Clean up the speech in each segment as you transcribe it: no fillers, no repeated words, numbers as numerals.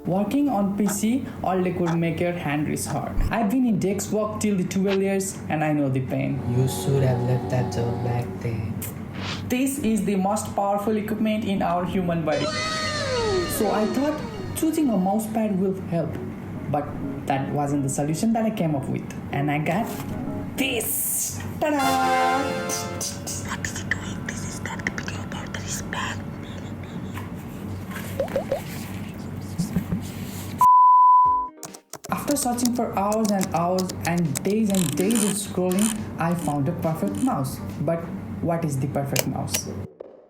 Working on PC, all they could make your hand race hard. I've been in desk work till the 12 years and I know the pain. You should have left that job back then. This is the most powerful equipment in our human body. So I thought choosing a mouse pad will help. But that wasn't the solution that I came up with. And I got this. Ta-da! What is he doing? This is not the video about the respect. After searching for hours and hours and days of scrolling, I found a perfect mouse. But what is the perfect mouse?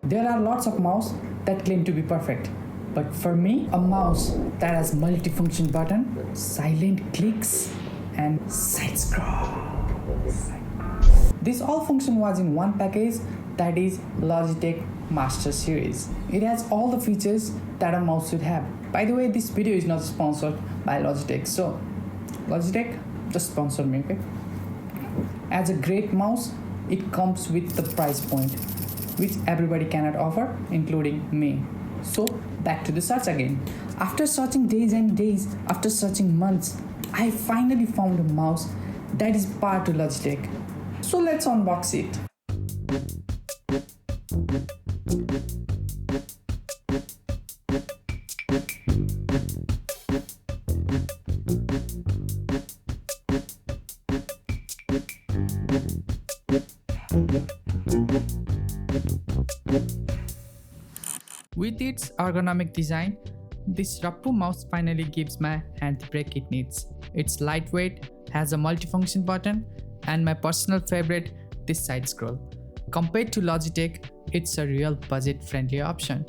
There are lots of mouse that claim to be perfect. But for me, a mouse that has multifunction button, silent clicks, and side scroll. This all function was in one package, that is Logitech Master Series. It has all the features that a mouse should have. By the way, this video is not sponsored by Logitech, so Logitech, just sponsor me, okay? As a great mouse, it comes with the price point, which everybody cannot offer, including me. So back to the search again. After searching days and days, after searching months, I finally found a mouse that is powered to Logitech. So let's unbox it. With its ergonomic design, this Rappu mouse finally gives my hand the break it needs. It's lightweight, has a multifunction button, and my personal favorite, this side scroll. Compared to Logitech, it's a real budget-friendly option.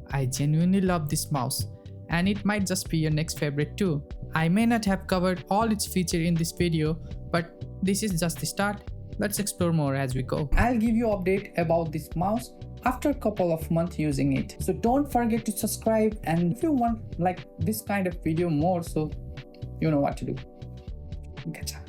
I genuinely love this mouse, and it might just be your next favorite too. I may not have covered all its features in this video, but this is just the start. Let's explore more as we go. I'll give you an update about this mouse after a couple of months using it. So don't forget to subscribe, and if you want like this kind of video more, so you know what to do. Gotcha.